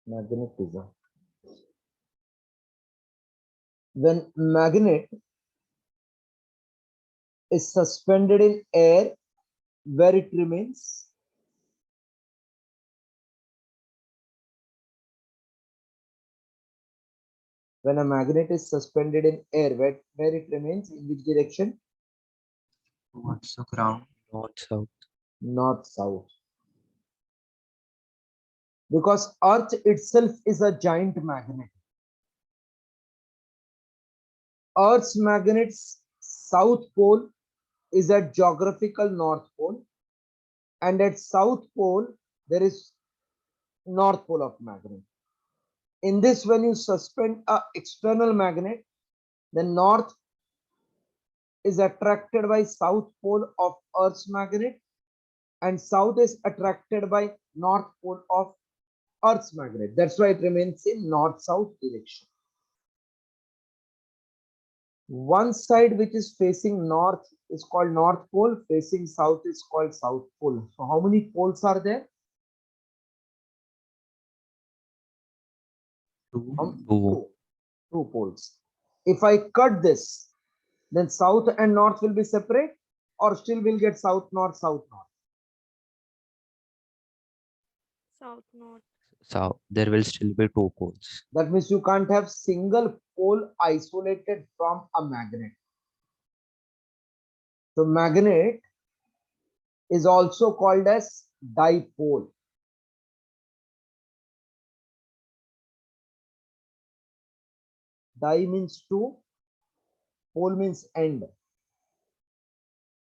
Magnetism. When magnet is suspended in air, where it remains? When a magnet is suspended in air, where it remains? In which direction? Towards the ground. North, south. North, south. Because Earth itself is a giant magnet. Earth's magnet's south pole is at geographical North Pole, and at South Pole there is North Pole of magnet. In this, when you suspend a external magnet, the North is attracted by South Pole of Earth's magnet, and South is attracted by North Pole of Earth's magnet. That's why it remains in north-south direction. One side which is facing north is called North Pole, facing south is called South Pole. So how many poles are there? Two. Two. Two poles. If I cut this, then south and north will be separate, or still will get south, north, south, north. South North. South. There will still be two poles. That means you can't have single pole isolated from a magnet. So magnet is also called as dipole. Di means two, pole means end.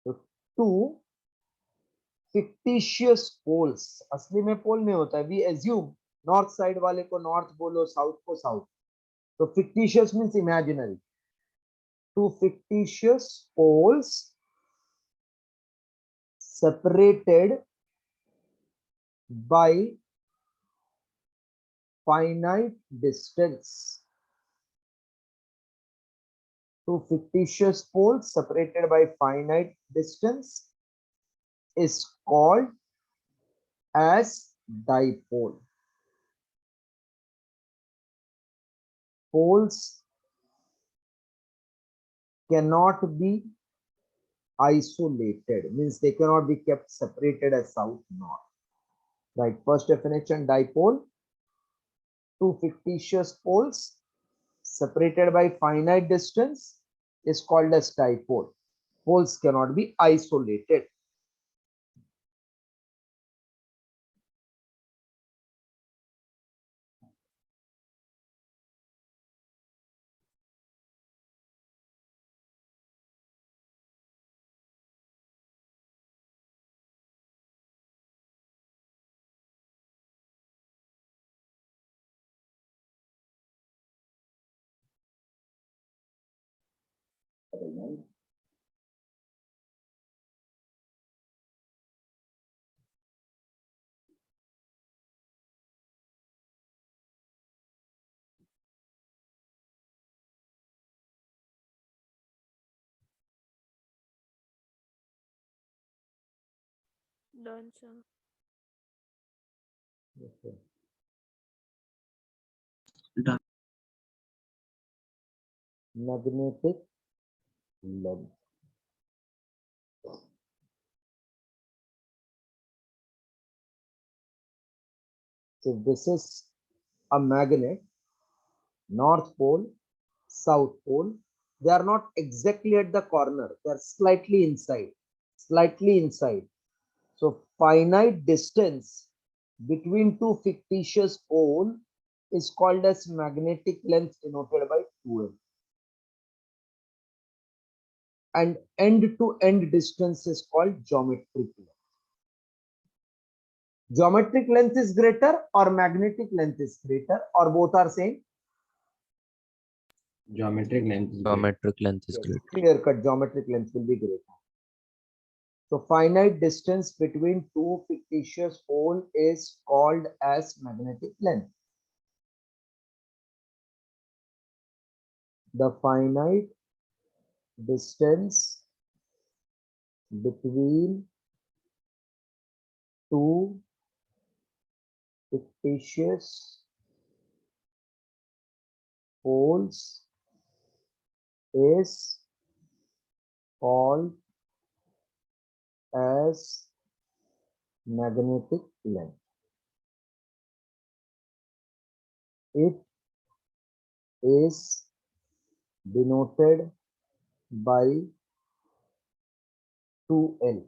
So two fictitious poles, असली में पोल नहीं होता है. We assume north side वाले को north बोलो, south को south. So fictitious means imaginary. Two fictitious poles separated by finite distance. Two fictitious poles separated by finite distance is called as dipole. Poles cannot be isolated, means they cannot be kept separated as south north. Right, first definition, dipole, two fictitious poles separated by finite distance is called as dipole. Poles cannot be isolated. Done, sir. Okay. Done. Magnetic length. So this is a magnet, north pole, south pole. They are not exactly at the corner, they are slightly inside, slightly inside. So finite distance between two fictitious poles is called as magnetic length, denoted by 2m. And end to end distance is called geometric length. Geometric length is greater or magnetic length is greater, or both are same? Geometric length is great. Geometric length is Yes, great. clear cut, geometric length will be greater. So finite distance between two fictitious poles is called as magnetic length. The finite distance between two fictitious poles is called as magnetic length. It is denoted by 2L.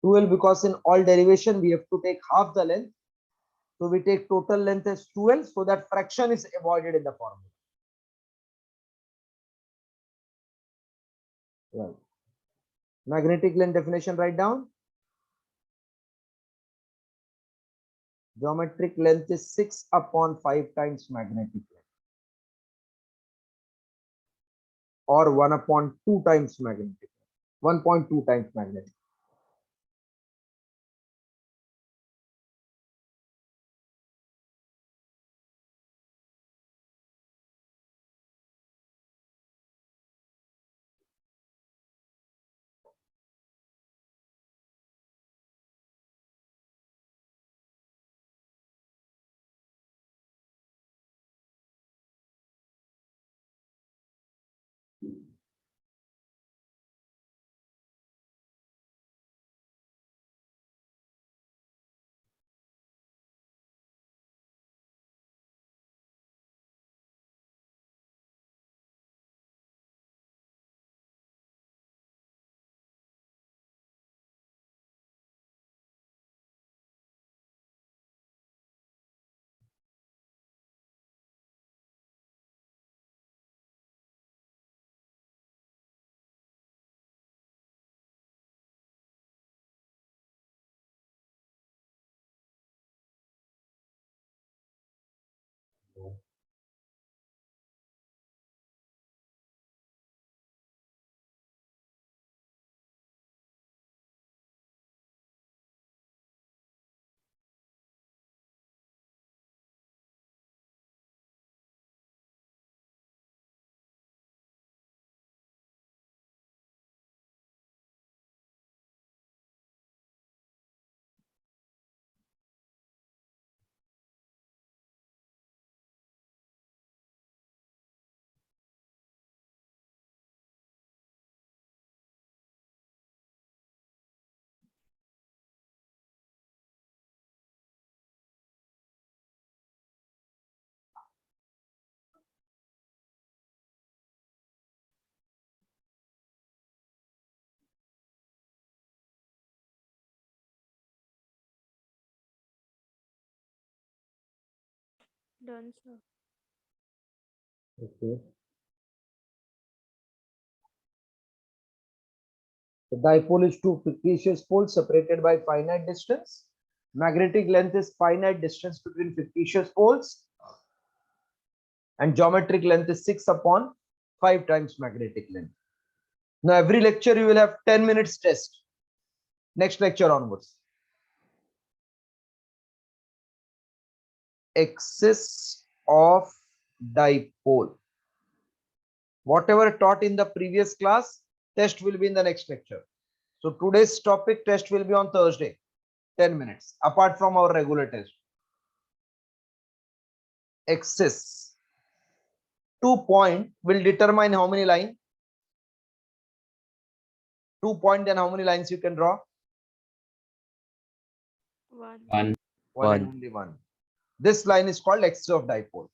2L because in all derivation we have to take half the length. So we take total length as 2L so that fraction is avoided in the formula. Right. Magnetic length definition, write down. Geometric length is 6 upon 5 times magnetic length, or 1 upon 2 times magnetic, 1.2 times magnetic. Done, sir. Okay. The dipole is two fictitious poles separated by finite distance. Magnetic length is finite distance between fictitious poles, and geometric length is 6 upon 5 times magnetic length. Now every lecture you will have 10 minutes test. Next lecture onwards. Axis of dipole. Whatever taught in the previous class, test will be in the next lecture. So today's topic test will be on Thursday, 10 minutes, apart from our regular test. Axis. 2 point will determine how many lines. 2 point, then how many lines you can draw? One. One. One and One. only one. This line is called axis of dipole.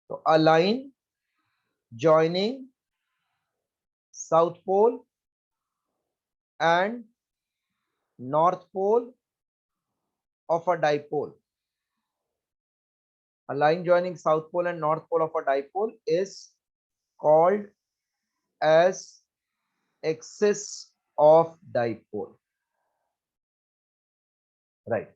So a line joining south pole and north pole of a dipole. A line joining south pole and north pole of a dipole is called as axis of dipole. Right.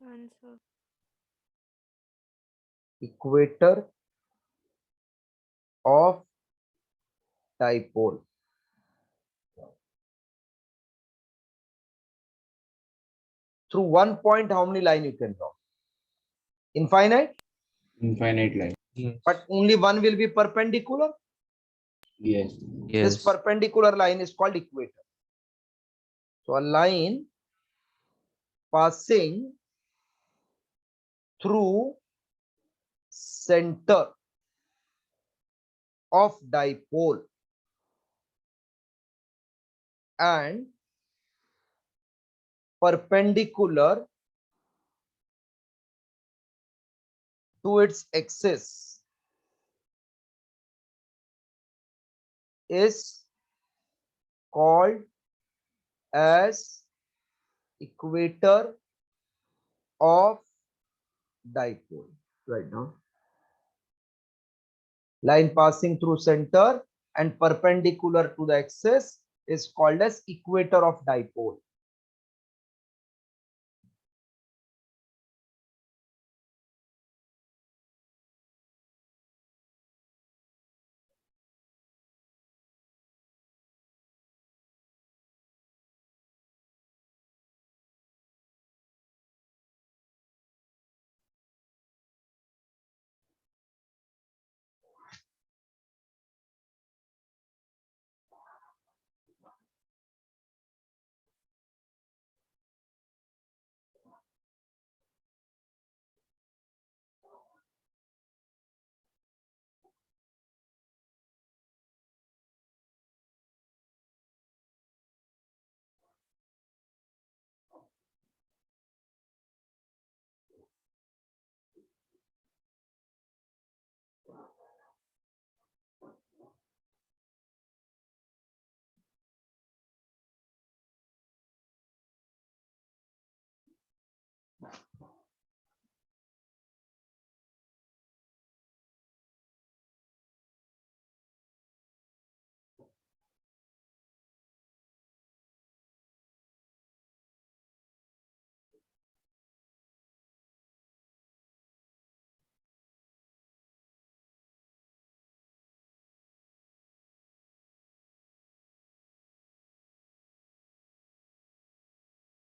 Done, sir. Equator of dipole. Through one point, how many line you can draw? Infinite, Infinite line. Yes. but only one will be perpendicular. Yes. This Yes. perpendicular line is called equator. So a line passing through center of dipole and perpendicular to its axis is called as equator of dipole. Right now, line passing through center and perpendicular to the axis is called as equator of dipole.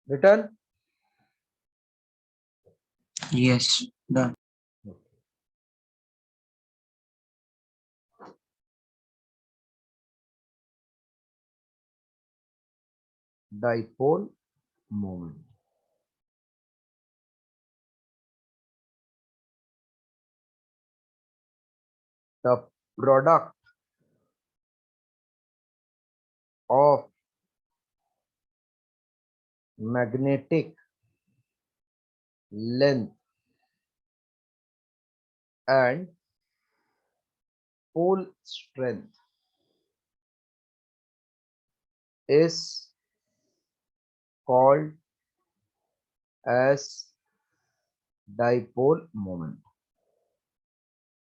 Written? Yes. Done. Dipole moment. The product of magnetic length and pole strength is called as dipole moment.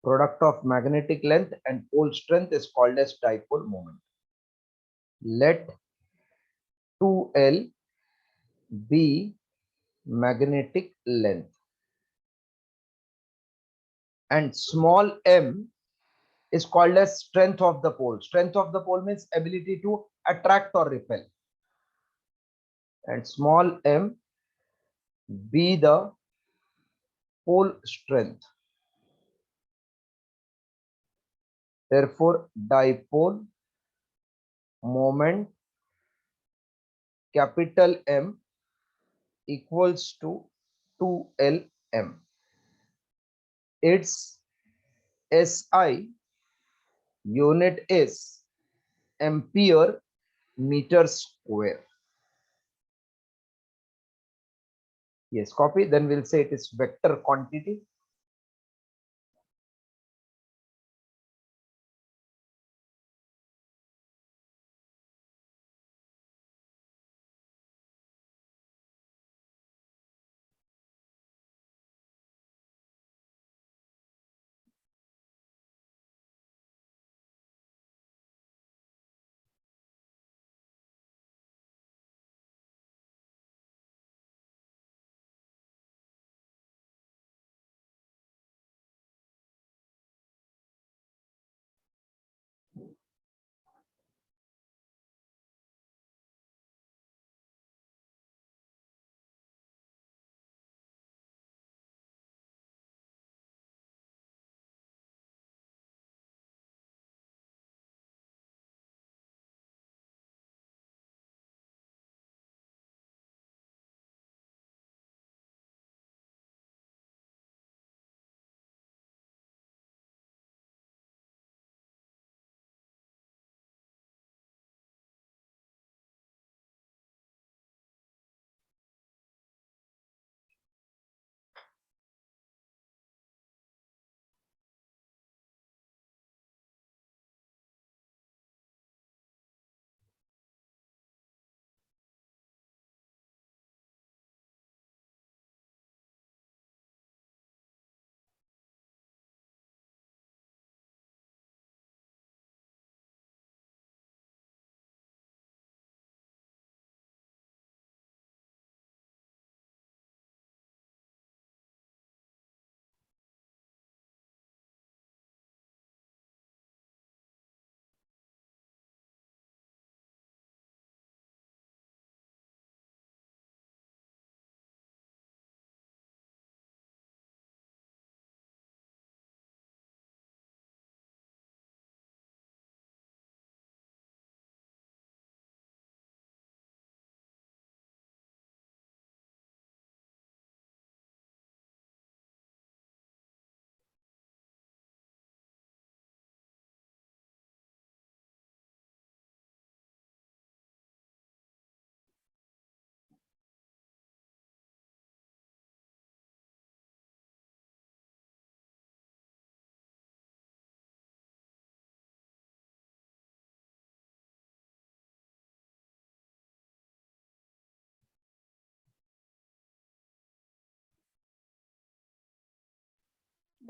Product of magnetic length and pole strength is called as dipole moment. Let 2L be magnetic length and small m is called as strength of the pole. Strength of the pole means ability to attract or repel, and small m be the pole strength. Therefore, dipole moment capital M equals to 2Lm. Its SI unit is ampere meter square. Yes, copy. Then we'll say it is vector quantity.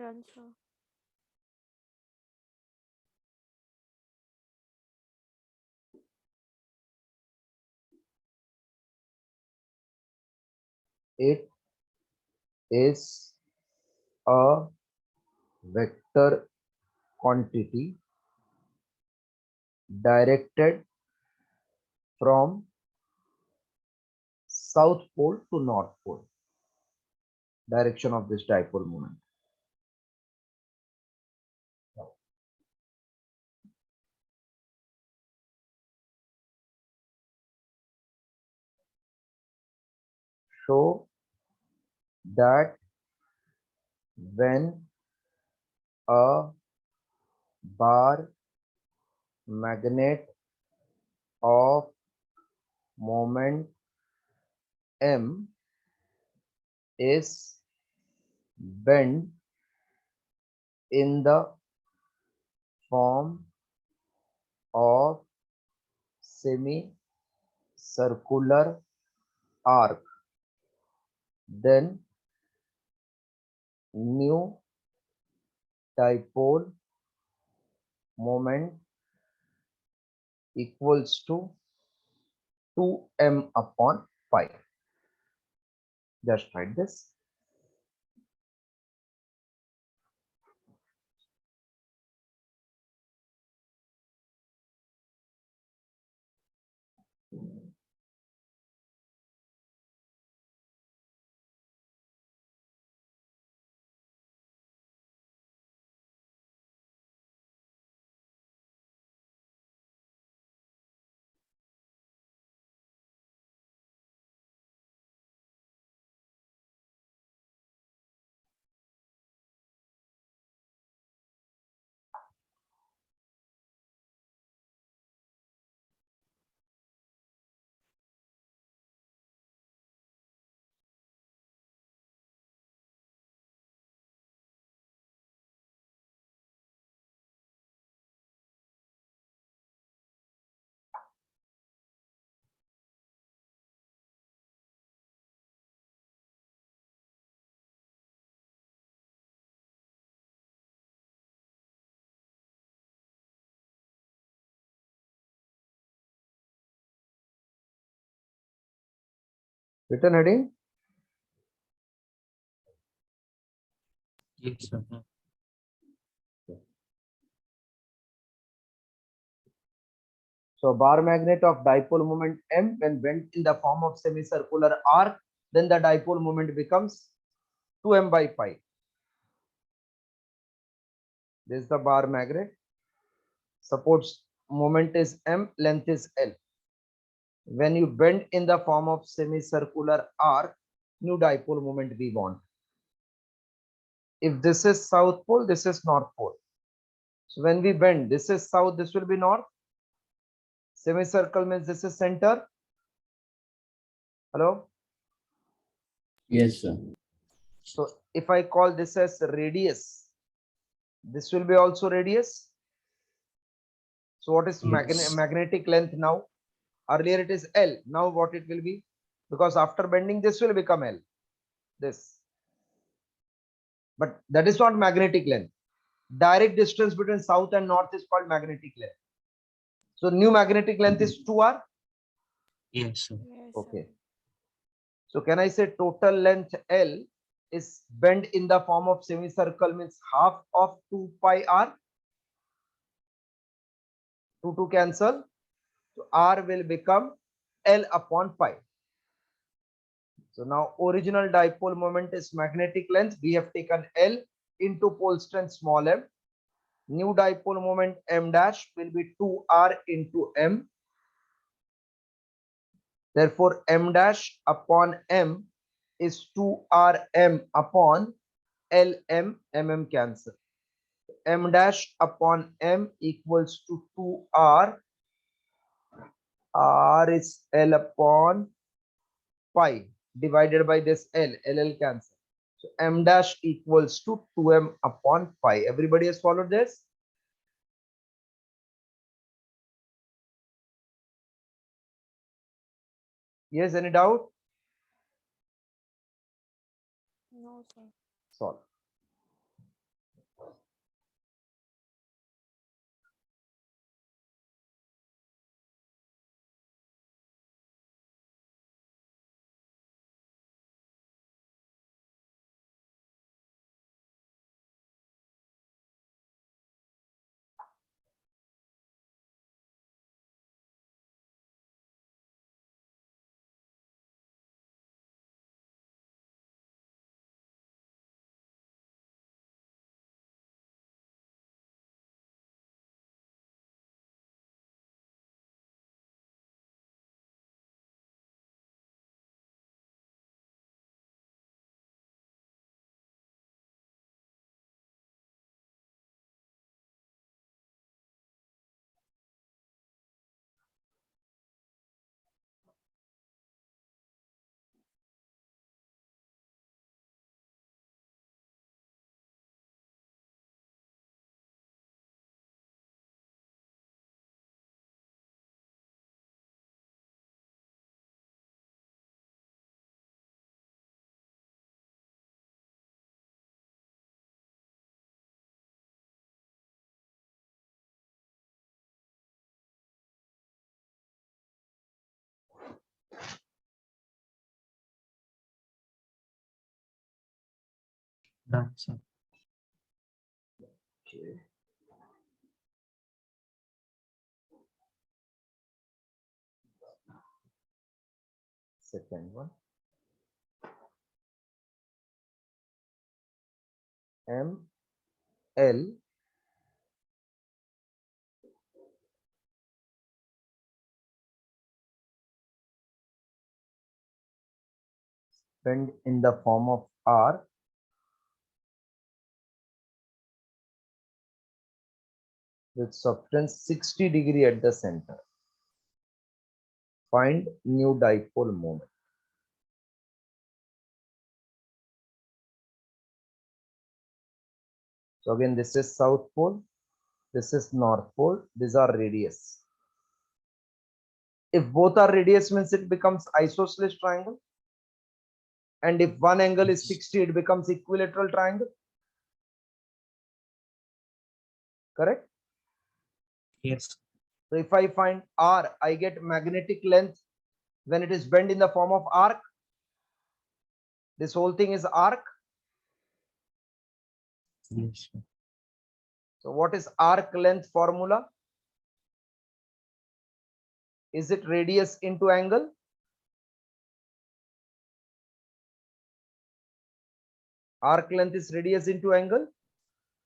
Done, sir. It is a vector quantity directed from south pole to north pole. Direction of this dipole moment. Show that when a bar magnet of moment m is bent in the form of semicircular arc, then new dipole moment equals to 2m upon pi. Just write this. Written heading. Yes, sir. So bar magnet of dipole moment m when bent in the form of semicircular arc, then the dipole moment becomes 2m by pi. This is the bar magnet. Supports moment is m, length is l. When you bend in the form of semicircular arc, new dipole moment we want. If this is south pole, this is north pole. So when we bend, this is south, this will be north. Semicircle means this is center. Hello? Yes, sir. So if I call this as radius, this will be also radius. So what is Yes. magnetic length now? Earlier it is L. Now what it will be? Because after bending, this will become L. This. But that is not magnetic length. Direct distance between south and north is called magnetic length. So new magnetic length is 2r. Yes, sir. Yes, Okay. sir. So can I say total length L is bent in the form of semicircle means half of 2 pi r. 2 cancel. So r will become L upon pi. So now original dipole moment is magnetic length. We have taken L into pole strength small m. New dipole moment m dash will be 2r into m. Therefore, m dash upon m is 2rm upon lm, mm cancel. M dash upon m equals to 2r. R is L upon pi divided by this L. LL cancel. So m dash equals to 2m upon pi. Everybody has followed this? Yes, any doubt? No, sir. Solve. Done, sir. Okay. Second one. M L bend in the form of R with subtendance 60° at the center. Find new dipole moment. So again, this is south pole, this is north pole, these are radius. If both are radius means it becomes isosceles triangle. And if one angle is 60, it becomes equilateral triangle. Correct? Yes. So if I find R, I get magnetic length when it is bent in the form of arc. This whole thing is arc. Yes, sir. So what is arc length formula? Is it radius into angle? Arc length is radius into angle.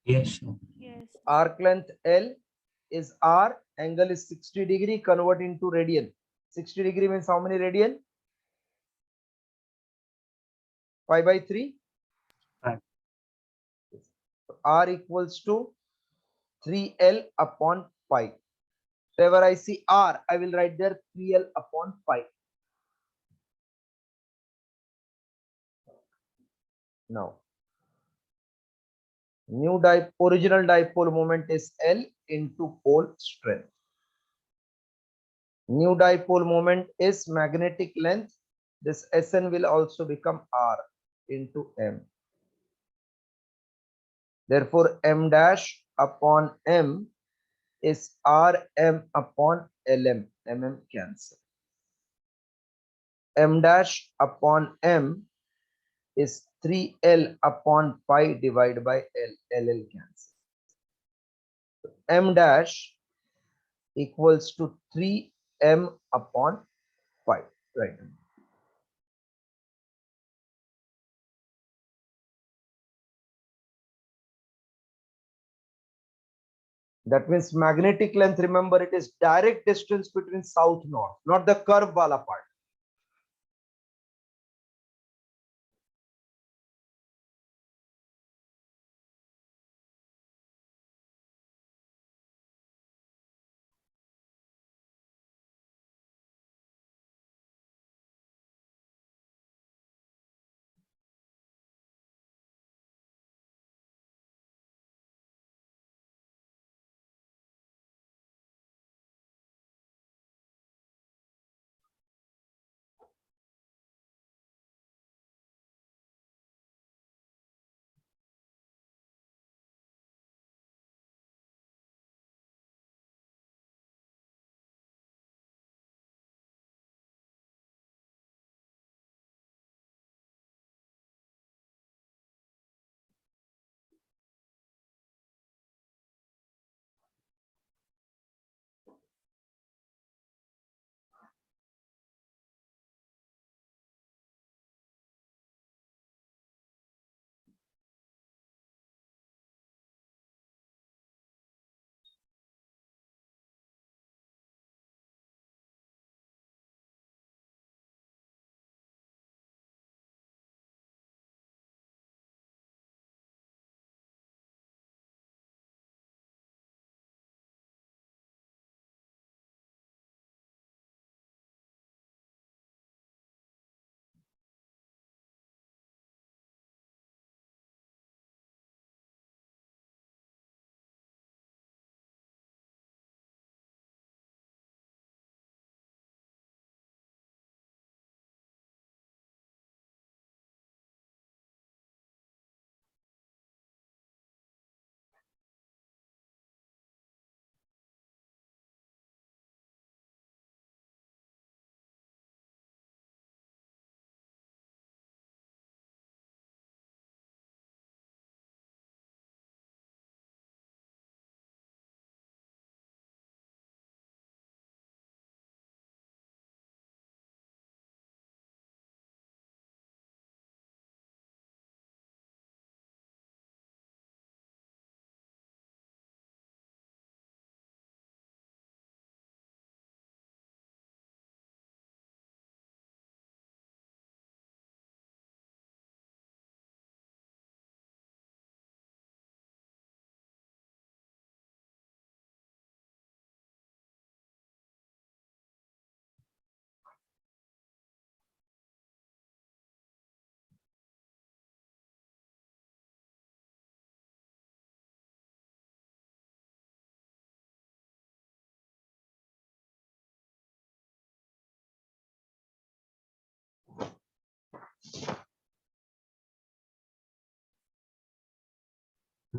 Yes, sir. Yes. Arc length L is R, angle is 60°, convert into radian. 60° means how many radian? 5/3. Right. R equals to 3L upon pi. Wherever I see R, I will write there 3L upon pi. Now, original dipole moment is L into pole strength. New dipole moment is magnetic length. This Sn will also become R into M. Therefore, M dash upon M is Rm upon Lm. Mm cancel. M dash upon M is 3L upon pi divided by L. LL cancel. M dash equals to 3M upon pi. Right. That means magnetic length, remember, it is direct distance between south north, not the curve wala part.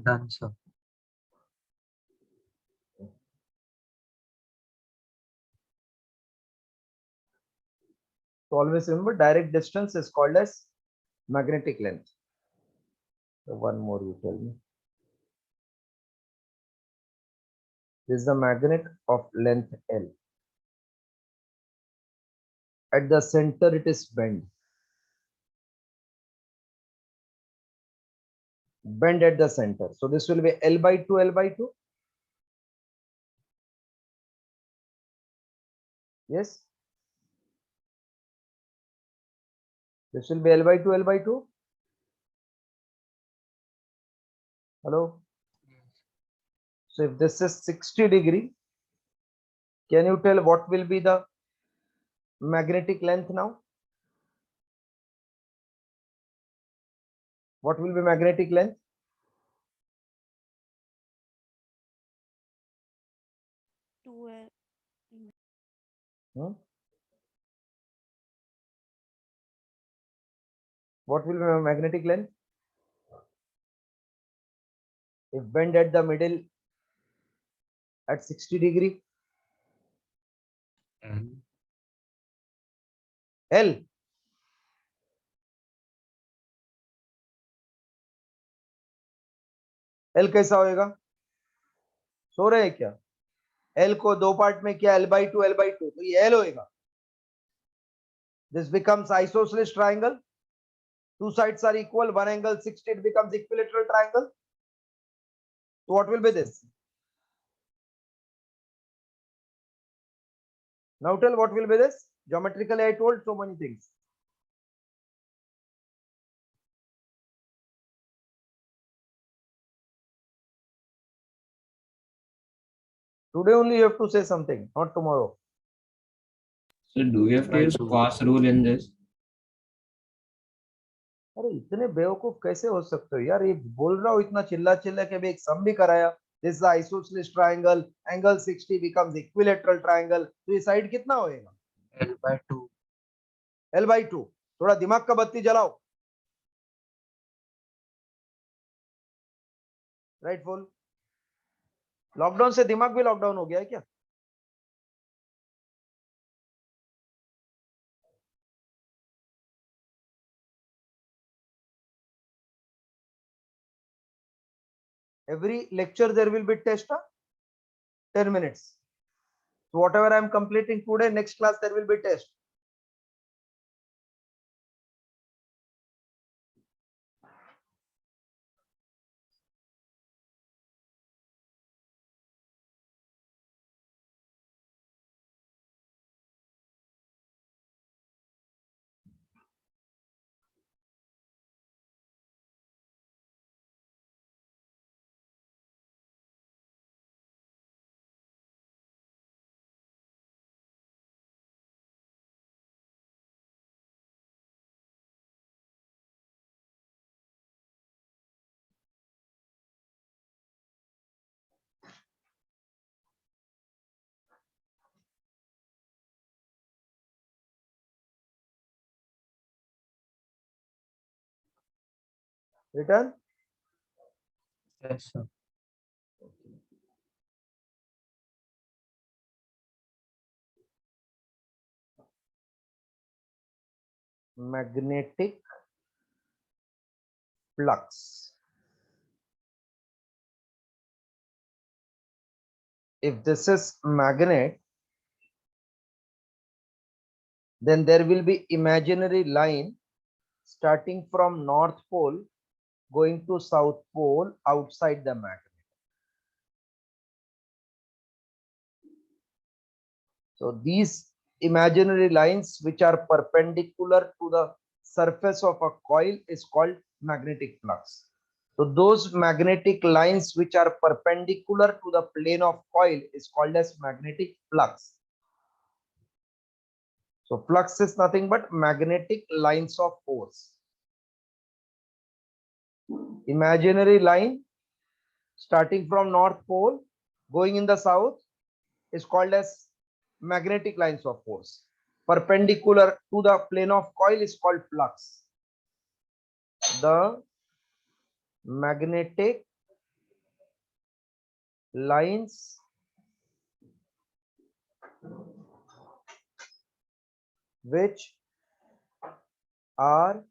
Done, sir. So always remember, direct distance is called as magnetic length. So one more you tell me. This is the magnet of length L. At the center it is bent. Bend at the center. So this will be L by 2, L by 2. Yes. This will be L by 2, L by 2. Hello. So if this is 60 degree, can you tell what will be the magnetic length now? What will be magnetic length? Two L. Hmm? What will be my magnetic length? If bend at the middle at 60 degree, And L. L कैसा होएगा? सो रहे हैं क्या? L को दो part में किया, L by 2, L by 2, तो ये L होएगा. This becomes isosceles triangle. Two sides are equal, one angle 60, it becomes equilateral triangle. So what will be this? Now tell what will be this? Geometrically I told so many things. Today only you have to say something, not tomorrow. So do we have to Right. use Gauss rule in this? अरे इतने बेवकूफ कैसे हो सकते हो यार? ये बोल रहा हूँ इतना चिल्ला चिल्ला के भी एक सम भी कराया. This is the isosceles triangle. Angle 60 becomes equilateral triangle. तो ये साइड कितना होएगा? L by 2. L by 2. थोड़ा दिमाग का बत्ती जलाओ. Right full. लॉकडाउन से दिमाग भी लॉकडाउन हो गया है क्या? Every lecture there will be test, 10 minutes. So whatever I am completing today, next class there will be test. Written? Yes, sir. Magnetic flux. If this is magnet, then there will be imaginary line starting from North Pole going to South Pole outside the magnet. So these imaginary lines which are perpendicular to the surface of a coil is called magnetic flux. So those magnetic lines which are perpendicular to the plane of coil is called as magnetic flux. So flux is nothing but magnetic lines of force. Imaginary line starting from North Pole going in the south is called as magnetic lines of force. Perpendicular to the plane of coil is called flux. the magnetic lines which are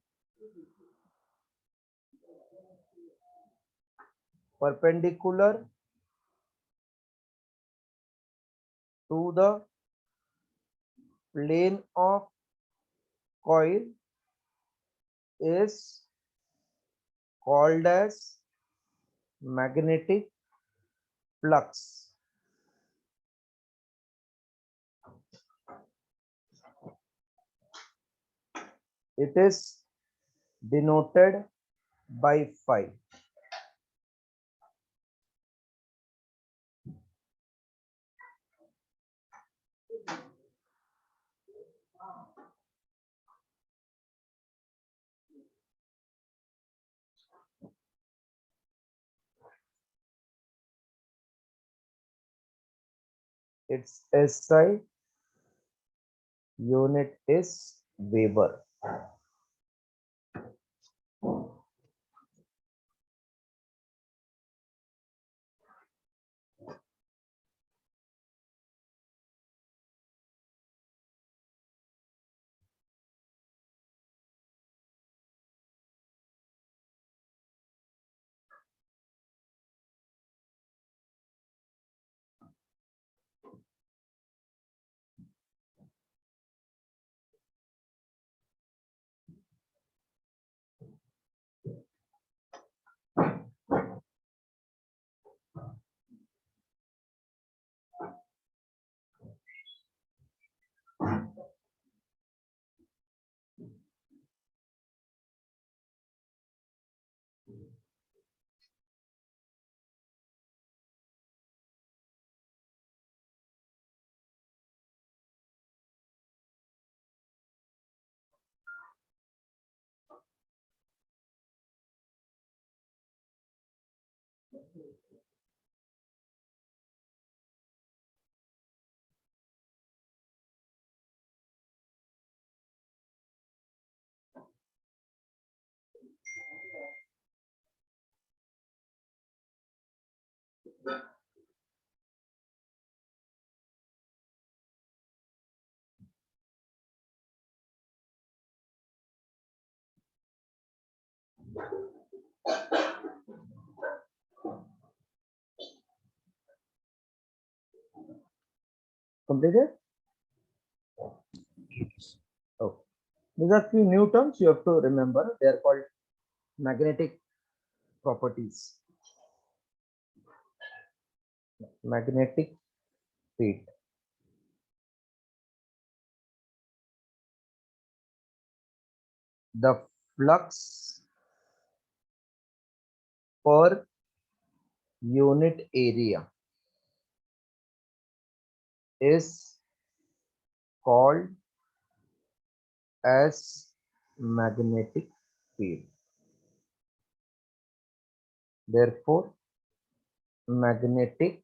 perpendicular to the plane of coil is called as magnetic flux. It is denoted by phi. Its SI unit is Weber. Completed? Yes. Okay. These are few new terms you have to remember. They are called magnetic properties. Magnetic field. The flux per unit area is called as magnetic field. Therefore, magnetic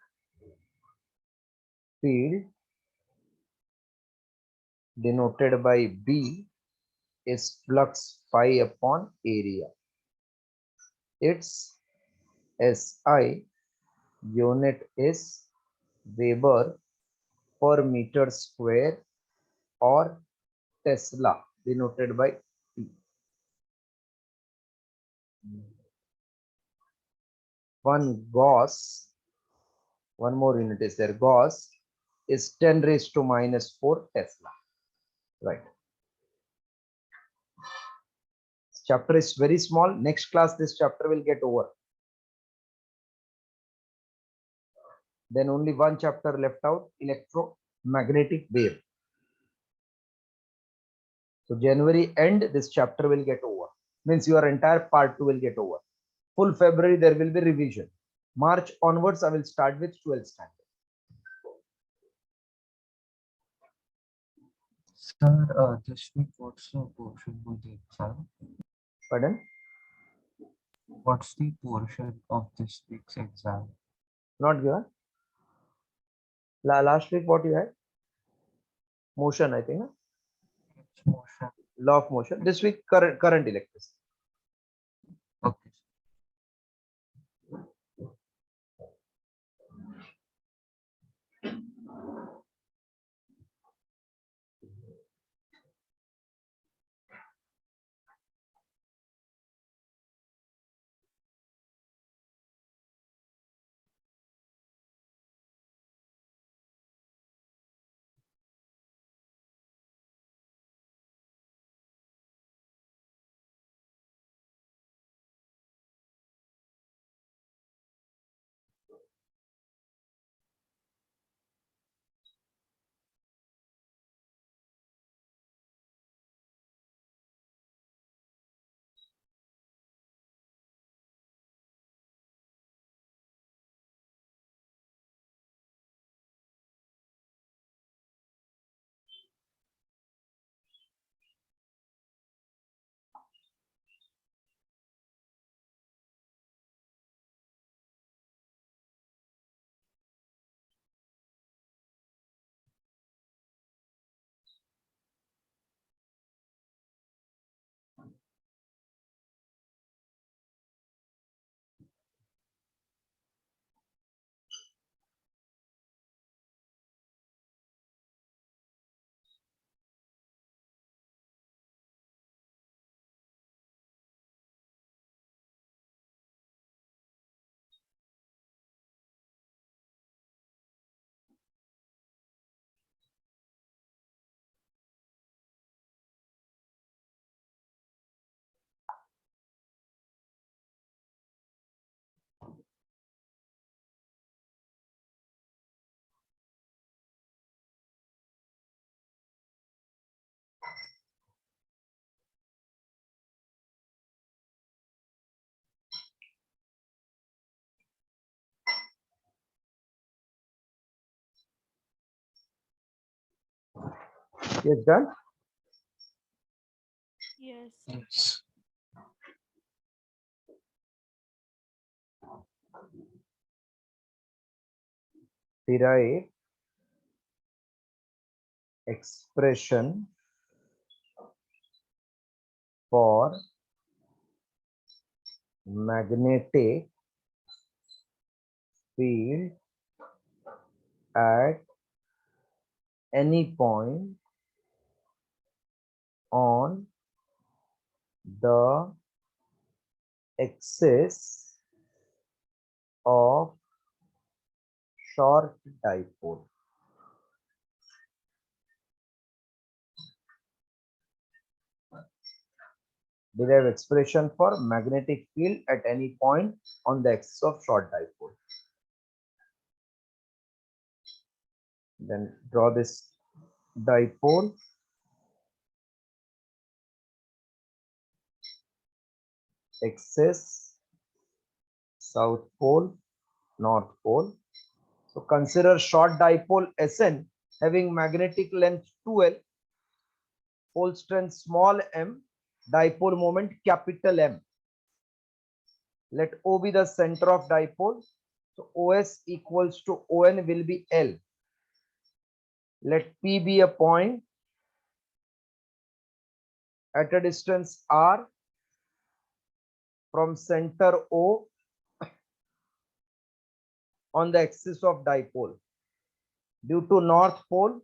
field denoted by B is flux phi upon area. Its SI unit is Weber per meter square or Tesla denoted by T. One Gauss, one more unit is there, Gauss is 10 raised to minus 4 Tesla. Right. This chapter is very small. Next class, this chapter will get over. Then only one chapter left out, electromagnetic wave. So January end, this chapter will get over. Means your entire part 2 will get over. Full February, there will be revision. March onwards, I will start with 12th standard. Sir, this week, what's the portion of the exam? Pardon? What's the portion of this week's exam? Not given. Last week, what you had? Motion, I think. Huh? It's motion. Law of motion. This week, current electricity. Yes, done. Yes. Yes. Derive expression for magnetic field at any point on the axis of short dipole. Derive expression for magnetic field at any point on the axis of short dipole. Then draw this dipole. Axis, south pole, north pole. So consider short dipole Sn having magnetic length 2L, pole strength small m, dipole moment capital M. Let O be the center of dipole. So OS equals to ON will be L. Let P be a point at a distance R from center O on the axis of dipole. Due to north pole,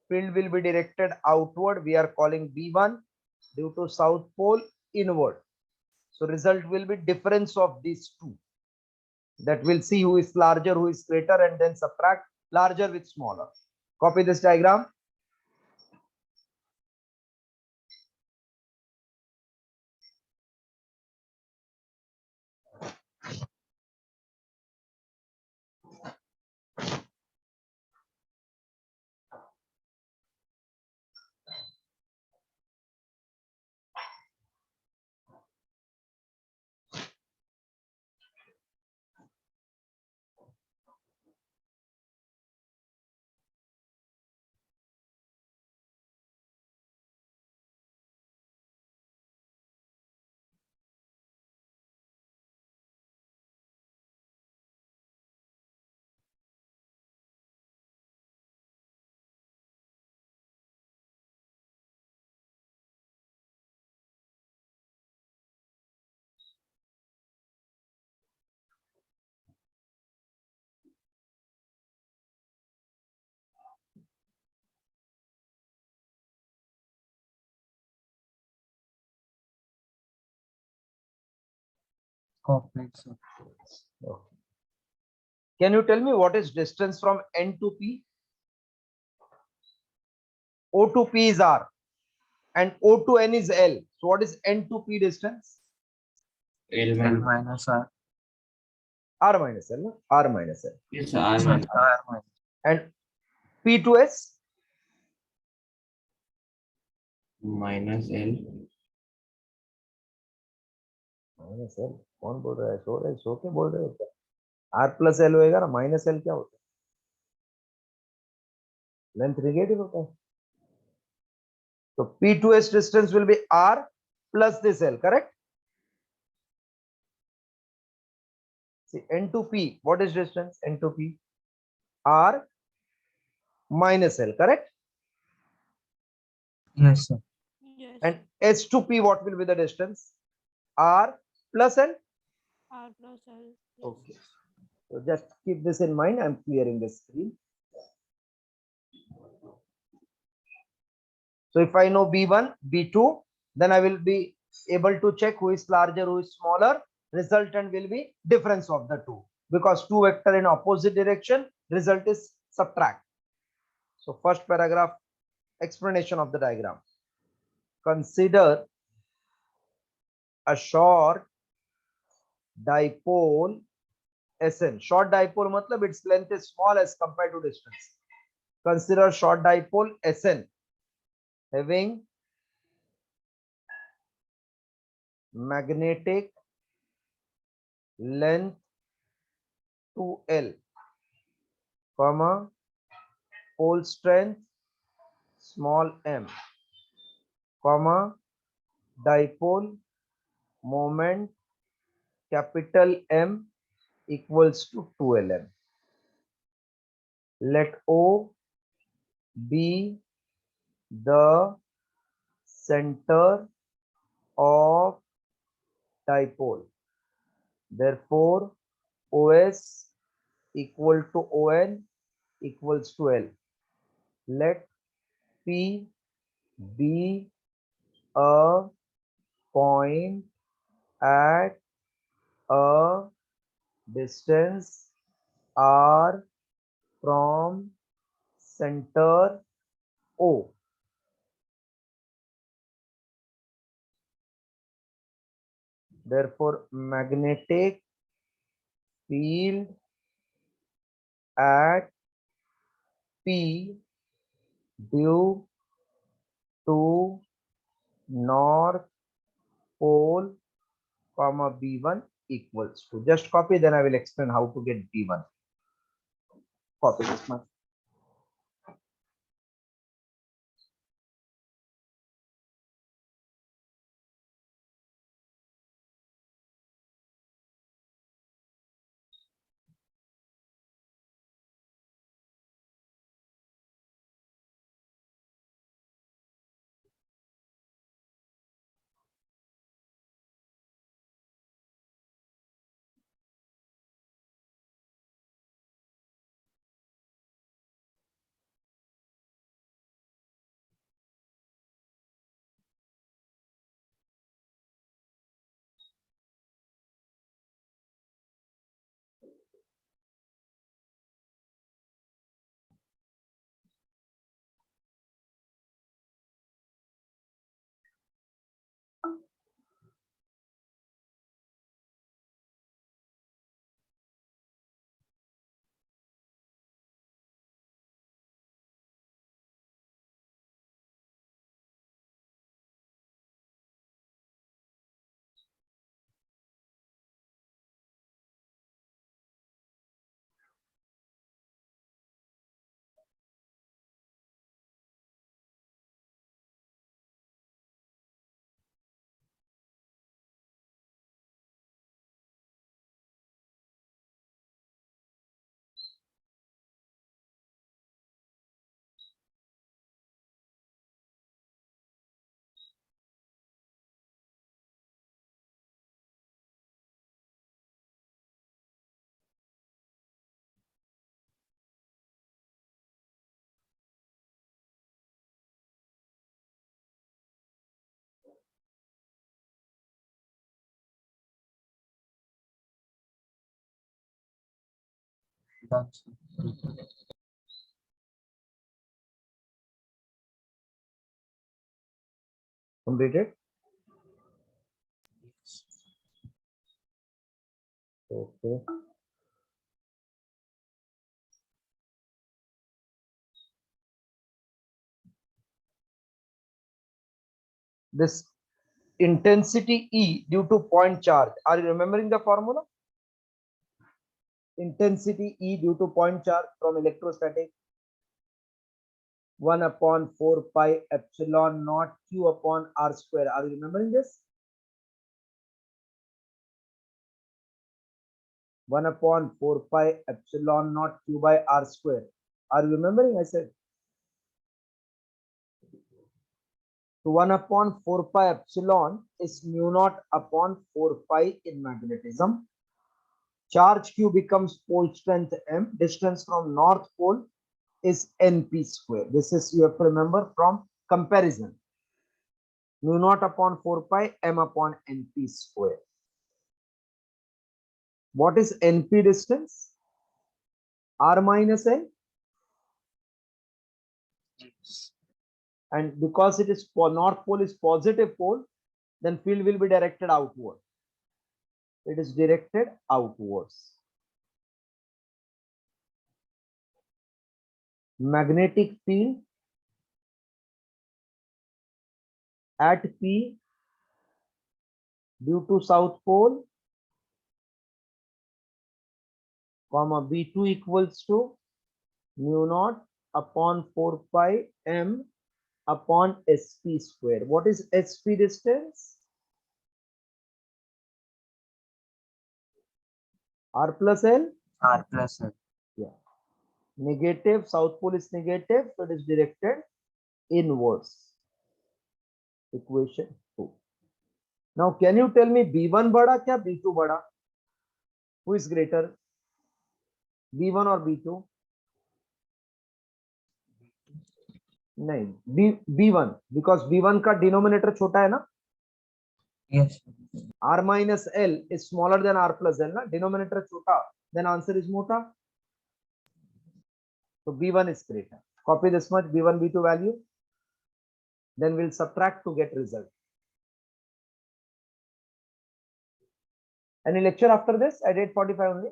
field will be directed outward. We are calling B1. Due to south pole, inward. So result will be difference of these two. That we'll see who is larger, who is greater, and then subtract larger with smaller. Copy this diagram. Complete, sir. Okay. Can you tell me what is distance from N to P? O to P is R and O to N is L. So what is N to P distance? L L minus. minus R. R minus L, no? R minus L. Yes, R Sorry, minus. R minus. And P to S? Minus L. Minus L कौन बोल रहा है सो के बोल रहे हो क्या are plus L होएगा ना माइनस एल क्या होता है लेंथ नेगेटिव होता है तो P to S distance will be R plus this L correct see n to p what is distance n to p r minus l correct Yes, sir. Yes. and s to p what will be the distance r plus l R plus L. Yes. okay so just keep this in mind I'm clearing the screen so if I know b1 b2 then I will be able to check who is larger who is smaller resultant will be difference of the two because two vector in opposite direction result is subtract so first paragraph explanation of the diagram consider a short dipole Sn short dipole matlab its length is small as compared to distance consider short dipole Sn having magnetic length 2L, comma, pole strength small m, comma, dipole moment capital M equals to 2ln. Let O be the center of dipole. Therefore, OS equal to ON equals to L. Let P be a point at a distance R from center O. Therefore, magnetic field at P due to north pole comma B1 equals to. Just copy, then I will explain how to get B1. Copy this much. Done, sir. Completed. Yes. Okay. This intensity E due to point charge. Are you remembering the formula? Intensity E due to point charge from electrostatic 1 upon 4 pi epsilon naught Q upon R square. Are you remembering this? 1 upon 4 pi epsilon naught Q by R square. Are you remembering? I said. So 1 upon 4 pi epsilon is mu naught upon 4 pi in magnetism. Charge Q becomes pole strength M. Distance from north pole is NP square. This is, you have to remember, from comparison. Mu naught upon 4 pi M upon NP square. What is NP distance? R minus N. Yes. And because it is for north pole is positive pole, then field will be directed outward. It is directed outwards. Magnetic field at P due to south pole, comma B2 equals to mu naught upon 4 pi M upon SP square. What is SP distance? R plus L? R plus L. Yeah. Negative, south pole is negative, so it is directed inwards. Equation 2. Now, can you tell me B1 bada kya B2 bada? Who is greater? B1 or B2? नहीं, B1 because B1 का denominator छोटा है ना? Yes. R minus L is smaller than R plus L ना? Denominator छोटा, then answer is मोटा. So B1 is greater. Copy this much B1, B2 value. Then we'll subtract to get result. Any lecture after this at 8:45 only?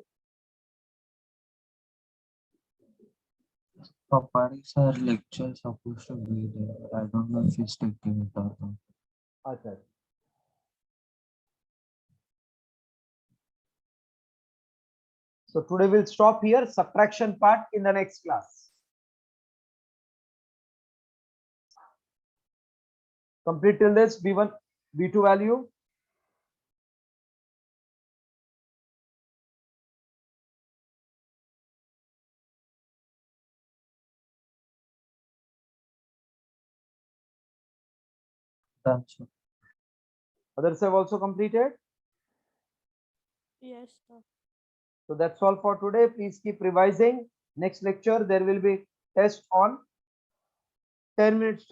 Papadi's our lecture supposed to be there. I don't know if he's taking it or not. Okay. So today we'll stop here. Subtraction part in the next class. Complete till this B1, B2 value. Done, sir. Others have also completed. Yes, sir. So that's all for today. Please keep revising. Next lecture, there will be test on 10 minutes.